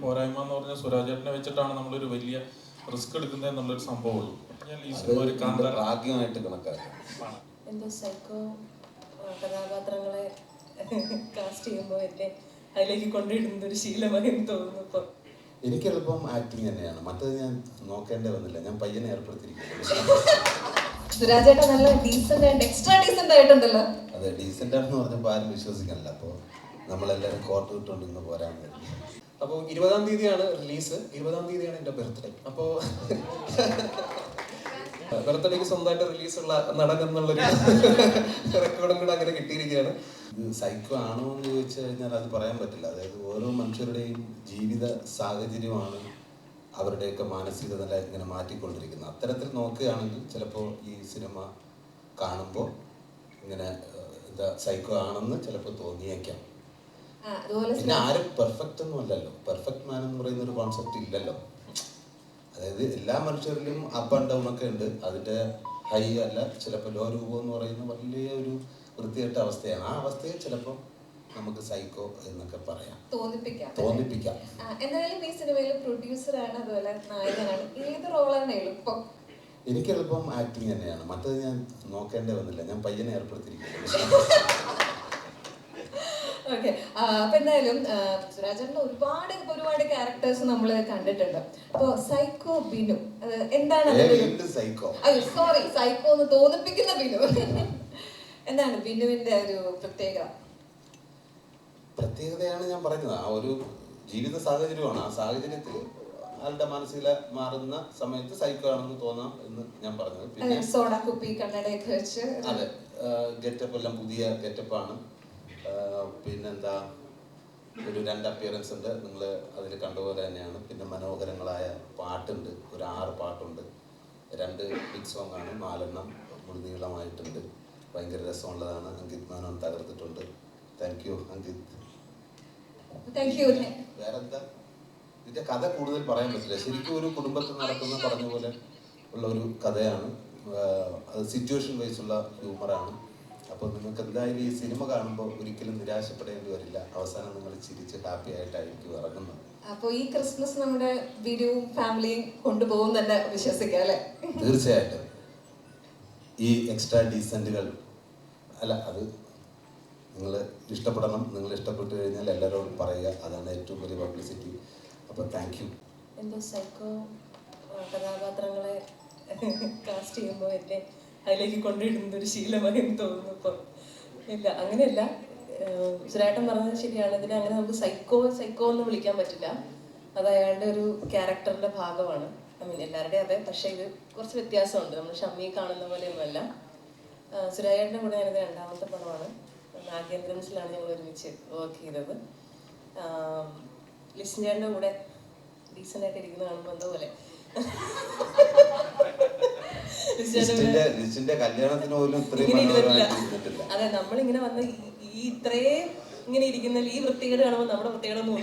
പോരായ്മ എന്ന് പറഞ്ഞാൽ സുരാജേട്ടനെ വെച്ചിട്ടാണ് നമ്മളൊരു വലിയ റിസ്ക് എടുക്കുന്നത് എന്നുള്ളൊരു സംഭവമുള്ളൂ. ഭാഗ്യമായിട്ട് കണക്കാക്കാം. എന്തോ സൈക്കോ കഥാപാത്രങ്ങളെ കാസ്റ്റ് ചെയ്യുമ്പോൾ എന്നെ അതിലേക്ക് കൊണ്ടിടുന്ന ഒരു ശീലമായി തോന്നുന്നു. ഇപ്പം എനിക്ക് എളുപ്പം ആക്ടിങ് തന്നെയാണ്. മറ്റത് ഞാൻ നോക്കേണ്ടി വന്നില്ല. ഞാൻ പയ്യനെ ഏർപ്പെടുത്തിയിരിക്കുന്നു. സുരാജേട്ടൻ നല്ല ഡീസന്റ് ആയിട്ട് എക്സ്ട്രാ ഡീസന്റ് ആയിട്ടുണ്ടല്ലോ. അതെ, ഡീസന്റ് ആണെന്ന് പറഞ്ഞപ്പോൾ ആരും വിശ്വസിക്കാനില്ല. അപ്പോൾ നമ്മളെല്ലാവരും കോർട്ട് വിട്ടുകൊണ്ട് ഇന്ന് പോരാൻ വരും. അപ്പോൾ 20-ാം തീയതിയാണ് റിലീസ്. 20-ാം തീയതിയാണ് എൻ്റെ ബർത്ത്ഡേ. അപ്പോൾ ബർത്ത്ഡേക്ക് സ്വന്തമായിട്ട് റിലീസുള്ള നടൻ എന്നുള്ളൊരു റെക്കോർഡും കൂടെ അങ്ങനെ കിട്ടിയിരിക്കുകയാണ്. ഇത് സൈക്കോ ആണോ എന്ന് ചോദിച്ചു കഴിഞ്ഞാൽ അത് പറയാൻ പറ്റില്ല. അതായത് ഓരോ മനുഷ്യരുടെയും ജീവിത സാഹചര്യമാണ് അവരുടെയൊക്കെ മാനസിക നില ഇങ്ങനെ മാറ്റിക്കൊണ്ടിരിക്കുന്നത്. അത്തരത്തിൽ നോക്കുകയാണെങ്കിൽ ചിലപ്പോൾ ഈ സിനിമ കാണുമ്പോൾ ഇങ്ങനെ എന്താ സൈക്കോ ആണെന്ന് ചിലപ്പോൾ തോന്നിയേക്കാം. പിന്നെ ആരും പെർഫെക്റ്റ് ഒന്നും അല്ലല്ലോ. പെർഫെക്റ്റ് മാൻ എന്ന് പറയുന്ന ഒരു കോൺസെപ്റ്റ് ഇല്ലല്ലോ. അതായത് എല്ലാ മനുഷ്യരിലും അപ്പ് ആൻഡ് ഡൗൺ ഒക്കെ ഉണ്ട്. അതിൻ്റെ ഹൈ അല്ല, ചിലപ്പോൾ ലോ രൂപം എന്ന് പറയുന്ന വലിയ ഒരു വൃത്തികെട്ട അവസ്ഥയാണ്. ആ അവസ്ഥയെ ചിലപ്പോൾ നമുക്ക് സൈക്കോ എന്നൊക്കെ പറയാം, തോന്നിപ്പിക്കാം. എന്തായാലും ഈ സിനിമയിൽ പ്രൊഡ്യൂസറാണ്, അതുപോലെ നായകനാണ്. ഏത് റോളാണ് എളുപ്പം? എനിക്ക് എളുപ്പം ആക്ടിങ് തന്നെയാണ്. മറ്റത് ഞാൻ നോക്കേണ്ടി വന്നില്ല. ഞാൻ പയ്യനെ ഏർപ്പെടുത്തിയിരിക്കുന്നു. ഓക്കെ, അപ്പൊ എന്തായാലും സുരാജേട്ടൻ്റെ ഒരുപാട് ക്യാരക്ടേഴ്സ് നമ്മൾ കണ്ടിട്ടുണ്ട്. അപ്പൊ സൈക്കോ ബിനു എന്താണ്? സൈക്കോ സോറി, സൈക്കോ എന്ന് തോന്നിപ്പിക്കുന്ന ബിനു എന്താണ് ബിനുവിന്റെ ഒരു പ്രത്യേകതയാണ് ഞാൻ പറഞ്ഞത്. ആ ഒരു ജീവിത സാഹചര്യമാണ്. ആ സാഹചര്യത്തിൽ ആളുടെ മാനസിക മാറുന്ന സമയത്ത് സൈക്കോ ആണെന്ന് തോന്നാം എന്ന് ഞാൻ പറഞ്ഞത്. പിന്നെ സോഡ കുപ്പി കണ്ണടയൊക്കെ വെച്ച്, അതെ, ഗെറ്റപ്പ് എല്ലാം പുതിയ ഗെറ്റപ്പാണ്. പിന്നെന്താ, ഒരു 2 അപ്പിയറൻസ് ഉണ്ട്, നിങ്ങൾ അതിൽ കണ്ടുപോലെ തന്നെയാണ്. പിന്നെ മനോഹരങ്ങളായ പാട്ടുണ്ട്, ഒരു 6 പാട്ടുണ്ട്. 2 ബിഗ് സോങ് ആണ്, 4 മുഴുനീളമായിട്ടുണ്ട്. ഭയങ്കര രസമുള്ളതാണ്. അങ്കിത് മേനോൻ തകർത്തിട്ടുണ്ട്. Thank you Ankit. വേറെന്താ, ഇതിന്റെ കഥ കൂടുതൽ പറയാൻ പറ്റില്ല. ശരിക്കും ഒരു കുടുംബത്തിൽ നടക്കുന്ന പറഞ്ഞ പോലെ ഉള്ള ഒരു കഥയാണ്. അത് സിറ്റുവേഷൻ വൈസുള്ള ഹ്യൂമറാണ്. അപ്പോൾ നിങ്ങൾക്ക് എന്തായാലും ഈ സിനിമ കാണുമ്പോൾ ഒരിക്കലും നിരാശപ്പെടേണ്ടി വരില്ല. അവസാനം നിങ്ങൾ ചിരിച്ച് ഹാപ്പി ആയിട്ടായിരിക്കും ഇറങ്ങുന്നത്. അപ്പോൾ ഈ ക്രിസ്മസ് നമ്മുടെ ബിനുവും ഫാമിലിയും കൊണ്ടുപോകും തന്നെ വിശ്വസിക്കാം അല്ലേ? തീർച്ചയായിട്ടും. ഈ എക്സ്ട്രാ ഡീസൻറ്റുകൾ അല്ല, അത് നിങ്ങൾ ഇഷ്ടപ്പെടണം. നിങ്ങൾ ഇഷ്ടപ്പെട്ടു കഴിഞ്ഞാൽ എല്ലാവരോടും പറയുക. അതാണ് ഏറ്റവും വലിയ പബ്ലിസിറ്റി. അപ്പോൾ താങ്ക് യു. എന്തോ സൈക്കോ കഥാപാത്രങ്ങളെ കാസ്റ്റ് ചെയ്യുമ്പോൾ എന്നെ അതിലേക്ക് കൊണ്ടിടുന്ന ഒരു ശീലമായി തോന്നുന്നു. ഇപ്പം ഇല്ല, അങ്ങനെയല്ല. സുരേട്ടൻ പറഞ്ഞത് ശരിയാണ്. ഇതിനെ അങ്ങനെ നമുക്ക് സൈക്കോ എന്ന് വിളിക്കാൻ പറ്റില്ല. അത് അയാളുടെ ഒരു ക്യാരക്ടറിന്റെ ഭാഗമാണ്. എല്ലാവരുടെയും അതെ, പക്ഷെ ഇത് കുറച്ച് വ്യത്യാസമുണ്ട്. നമ്മൾ ഷമ്മി കാണുന്ന പോലെയൊന്നുമല്ല. സുരാജേട്ടൻ്റെ കൂടെ ഞാനിത് 2ാമത്തെ പടമാണ്. നാഗേന്ദ്രൻസിലാണ് ഞങ്ങൾ ഒരുമിച്ച് വർക്ക് ചെയ്തത്. ലിസ്നേറിൻ്റെ കൂടെ ഡീസൻ്റ് ആയിട്ട് ഇരിക്കുന്ന കാണുമ്പോൾ എന്തോ പോലെ. അതെ, നമ്മളിങ്ങനെ വന്ന് ഈ ഇത്രയും ഇങ്ങനെ ഇരിക്കുന്ന ഈ വൃത്തികേട് കാണുമ്പോൾ നമ്മുടെ വൃത്തികേട് ഒന്നും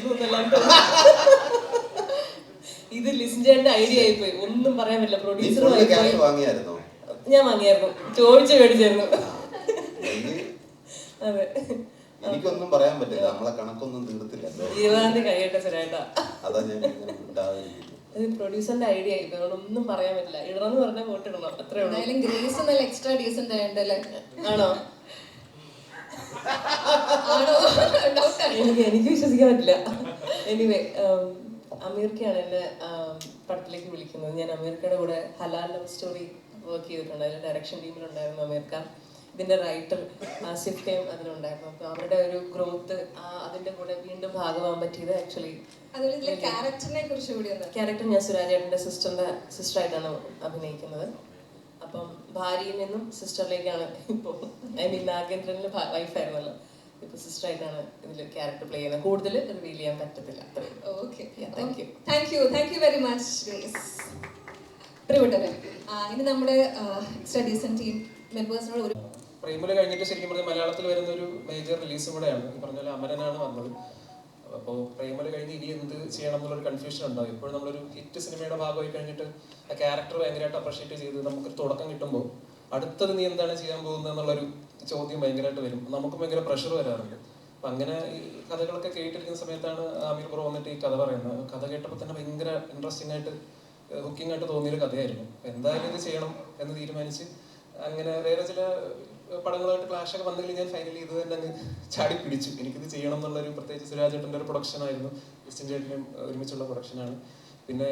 ഇത് ലിസ്നേറിന്റെ ഐഡിയ ആയിപ്പോയി. ഒന്നും പറയാൻ പറ്റില്ല. പ്രൊഡ്യൂസർ ഞാൻ വാങ്ങിയായിരുന്നു, ചോദിച്ചു മേടിച്ചായിരുന്നു. അതെ, എനിക്കൊന്നും പറയാൻ പറ്റില്ല. നമ്മളെ കണക്കൊന്നും തീർത്തില്ല. 20-ാം തീയതി കഴിയട്ടെ സുരേട്ടാ. അതാ ഞാൻ അത് പ്രൊഡ്യൂസറിന്റെ ഐഡിയ ആയി, ഒന്നും പറയാൻ പറ്റില്ല. ഇടണമെന്ന് പറഞ്ഞാൽ വോട്ടിടണം, അത്രേ ഉള്ളൂ. ഗ്രേസ് നല്ല എക്സ്ട്രാ ഡീസന്റ് ആയിട്ടല്ലേ? ആണോ? എനിക്ക് വിശ്വസിക്കാൻ പറ്റില്ല. എനിവേ, അമീർക്കയാണ് എന്നെ പടത്തിലേക്ക് വിളിക്കുന്നത്. ഞാൻ അമീർക്കയുടെ കൂടെ ഹലാൽ ലവ് സ്റ്റോറി വർക്ക് ചെയ്തിട്ടുണ്ട്. അതിൽ ഡയറക്ഷൻ ടീമിലുണ്ടായിരുന്നു അമീർക്ക. ഇതിന്റെ റൈറ്റർ ആസിഫ് കെയും അതിലുണ്ടായിരുന്നു. അപ്പൊ അവരുടെ ഒരു ഗ്രോത്ത് അതിന്റെ കൂടെ വീണ്ടും ഭാഗമാകാൻ പറ്റിയത് ആക്ച്വലി. ക്യാരക്ടർ ഞാൻ സുരാജേട്ടൻ്റെ സിസ്റ്ററായിട്ടാണ് അഭിനയിക്കുന്നത്. അപ്പം ഭാര്യയിൽ നിന്നും സിസ്റ്ററിലേക്കാണ് ഇപ്പോൾ. നാഗേന്ദ്രനിൽ വൈഫായിരുന്നല്ലോ, ഇപ്പൊ സിസ്റ്ററായിട്ടാണ് ഇതിൽ ക്യാരക്ടർ പ്ലേ ചെയ്യുന്നത്. കൂടുതൽ റിവീൽ ചെയ്യാൻ പറ്റത്തില്ല. Thank you very much grace. പ്രിയപ്പെട്ടവരെ, ഇനി നമ്മുടെ എക്സ്ട്രാ ഡീസന്റ് ടീം മെമ്പേഴ്സിനോട് ഒരു പ്രേമല കഴിഞ്ഞിട്ട് ശരിക്കും പറഞ്ഞാൽ മലയാളത്തിൽ വരുന്ന ഒരു മേജർ റിലീസും കൂടെയാണ്. ഈ പറഞ്ഞ പോലെ അമരനാണ് വന്നത്. അപ്പോൾ പ്രേമല കഴിഞ്ഞ് ഇനി എന്ത് ചെയ്യണം എന്നുള്ളൊരു കൺഫ്യൂഷൻ ഉണ്ടാവും. ഇപ്പോഴും നമ്മളൊരു ഹിറ്റ് സിനിമയുടെ ഭാഗമായി കഴിഞ്ഞിട്ട് ആ ക്യാരക്ടർ ഭയങ്കരമായിട്ട് അപ്രിഷ്യേറ്റ് ചെയ്ത് നമുക്കൊരു തുടക്കം കിട്ടുമ്പോൾ അടുത്തത് നീ എന്താണ് ചെയ്യാൻ പോകുന്നത് എന്നുള്ളൊരു ചോദ്യം ഭയങ്കരമായിട്ട് വരും. നമുക്ക് ഭയങ്കര പ്രഷർ വരാറുണ്ട്. അപ്പം അങ്ങനെ ഈ കഥകളൊക്കെ കേട്ടിരിക്കുന്ന സമയത്താണ് ആമീർ ബ്രോ വന്നിട്ട് ഈ കഥ പറയുന്നത്. കഥ കേട്ടപ്പോൾ തന്നെ ഭയങ്കര ഇൻട്രസ്റ്റിംഗ് ആയിട്ട് ഹുക്കിംഗ് ആയിട്ട് തോന്നിയൊരു കഥയായിരുന്നു. എന്തായാലും ഇത് ചെയ്യണം എന്ന് തീരുമാനിച്ച് അങ്ങനെ വേറെ ചില പടങ്ങളായിട്ട് ക്ലാഷൊക്കെ വന്നെങ്കിൽ ഞാൻ ഫൈനലി ഇത് തന്നെ അങ്ങ് ചാടി പിടിച്ചു. എനിക്കിത് ചെയ്യണം എന്നുള്ളൊരു, പ്രത്യേകിച്ച് സുരാജേട്ടൻ്റെ ഒരു പ്രൊഡക്ഷനായിരുന്നു, ക്രിസ്ത്യൻ ചേട്ടനും ഒരുമിച്ചുള്ള പ്രൊഡക്ഷനാണ്. പിന്നെ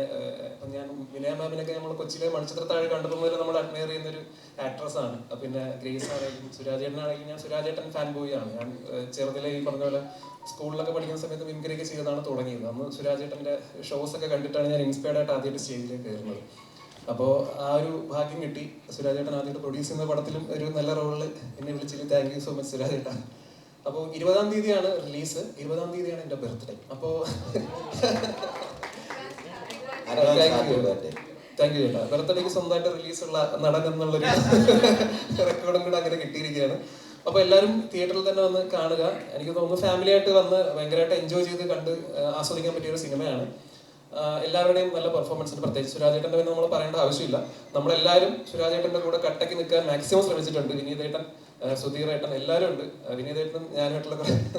ഇപ്പം ഞാൻ വിനയ മാമിനൊക്കെ നമ്മൾ കൊച്ചിയിലെ മണിച്ചിത്രത്താഴ് കണ്ടപ്പോൾ മുതൽ നമ്മൾ അഡ്മയർ ചെയ്യുന്നൊരു ആക്ട്രസ് ആണ്. പിന്നെ ഗ്രേസ് ആണെങ്കിലും സുരാജേട്ടനാണെങ്കിലും ഞാൻ സുരാജേട്ടൻ ഫാൻ ബോയ് ആണ്. ഞാൻ ചെറുതിലെ ഈ പറഞ്ഞ പോലെ സ്കൂളിലൊക്കെ പഠിക്കുന്ന സമയത്ത് മിമിക്രിയൊക്കെ ചെയ്തതാണ് തുടങ്ങിയത്. അന്ന് സുരാജേട്ടൻ്റെ ഷോസ് ഒക്കെ കണ്ടിട്ടാണ് ഞാൻ ഇൻസ്പയർഡ് ആയിട്ട് ആദ്യമായിട്ട് സ്റ്റേജിലേക്ക് കയറുന്നത്. അപ്പോൾ ആ ഒരു ഭാഗ്യം കിട്ടി. സുരാജേട്ടൻ ആദ്യമായിട്ട് പ്രൊഡ്യൂസ് ചെയ്യുന്ന പടത്തിലും ഒരു നല്ല റോളിൽ എന്നെ വിളിച്ചിട്ട് താങ്ക് യു സോ മച്ച് സുരാജേട്ടൻ. അപ്പോൾ 20-ാം തീയതിയാണ് റിലീസ്, 20-ാം തീയതിയാണ് എൻ്റെ ബർത്ത്ഡേ. അപ്പോൾ താങ്ക് യു ചേട്ടാ. ബർത്ത്ഡേക്ക് സ്വന്തമായിട്ട് റിലീസുള്ള നടൻ എന്നുള്ളൊരു റെക്കോർഡും കൂടെ അങ്ങനെ കിട്ടിയിരിക്കുകയാണ്. അപ്പോൾ എല്ലാവരും തിയേറ്ററിൽ തന്നെ വന്ന് കാണുക. എനിക്ക് തോന്നുന്നു ഫാമിലി ആയിട്ട് വന്ന് ഭയങ്കരമായിട്ട് എൻജോയ് ചെയ്ത് കണ്ട് ആസ്വദിക്കാൻ പറ്റിയൊരു സിനിമയാണ്. എല്ലാവരുടെയും നല്ല പെർഫോമൻസ് ഉണ്ട്. പ്രത്യേകിച്ച് സുരാജേട്ടൻ്റെ പിന്നെ നമ്മൾ പറയേണ്ട ആവശ്യമില്ല. നമ്മളെല്ലാവരും സുരാജേട്ടൻ്റെ കൂടെ കട്ടയ്ക്ക് നിൽക്കാൻ മാക്സിമം ശ്രമിച്ചിട്ടുണ്ട്. വിനീതേട്ടൻ, സുധീറേട്ടൻ എല്ലാവരും ഉണ്ട്. വിനീതേട്ടനും ഞാനുമായിട്ടുള്ള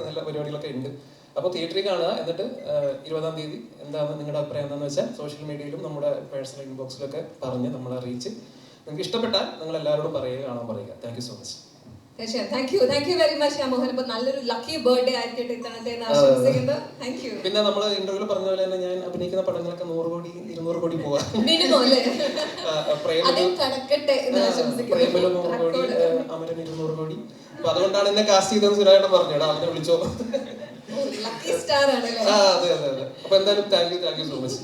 നല്ല പരിപാടികളൊക്കെ ഉണ്ട്. അപ്പോൾ തിയേറ്ററിൽ കാണുക. എന്നിട്ട് 20-ാം തീയതി എന്താണ് നിങ്ങളുടെ അഭിപ്രായം എന്താണെന്ന് വെച്ചാൽ സോഷ്യൽ മീഡിയയിലും നമ്മുടെ പേഴ്സണൽ ഇൻബോക്സിലൊക്കെ പറഞ്ഞ് നമ്മളെ അറിയിച്ച് നിങ്ങൾക്ക് ഇഷ്ടപ്പെട്ടാൽ നിങ്ങൾ എല്ലാവരോടും പറയുക, കാണാൻ പറയുക. Thank you so much. തീർച്ചയായും thank you very much Mohan. ഇപ്പൊ നല്ലൊരു ലക്കി ബർത്ത്ഡേ ആയിരിക്കട്ടെ ഇത്തവണത്തെ ആശംസിക്കുന്നു. Thank you. പിന്നെ നമ്മൾ ഇന്റർവ്യൂവിൽ പറഞ്ഞ പോലെ തന്നെ ഞാൻ അഭിനയിക്കുന്ന പടങ്ങളൊക്കെ 100 കോടി 200 കോടി പോവാ. മിനിമം അല്ലേ? പ്രേമലു 100 കോടി, അമരൻ 200 കോടി. അപ്പൊ അതുകൊണ്ടാണ് എന്നെ കാസ്റ്റ് ചെയ്തതെന്ന് സുരാജേട്ടൻ പറഞ്ഞോടാ, അവനെ വിളിച്ചോ. ലക്കി സ്റ്റാർ ആണ്. അതെ. അപ്പൊ എന്തായാലും താങ്ക് യു സോ മച്ച്.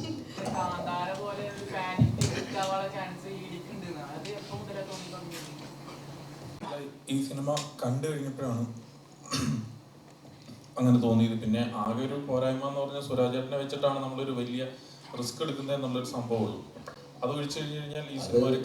ഈ സിനിമ കണ്ടു കഴിഞ്ഞപ്പോഴാണ് അങ്ങനെ തോന്നിയത്. പിന്നെ ആകെ ഒരു പോരായ്മ എന്ന് പറഞ്ഞാൽ സുരാജേട്ടനെ വെച്ചിട്ടാണ് നമ്മളൊരു വലിയ റിസ്ക് എടുക്കുന്നത് എന്നുള്ളൊരു സംഭവമുള്ളൂ. അത് ഒഴിച്ചു കഴിഞ്ഞ് കഴിഞ്ഞാൽ ഈ സിനിമ ഒരു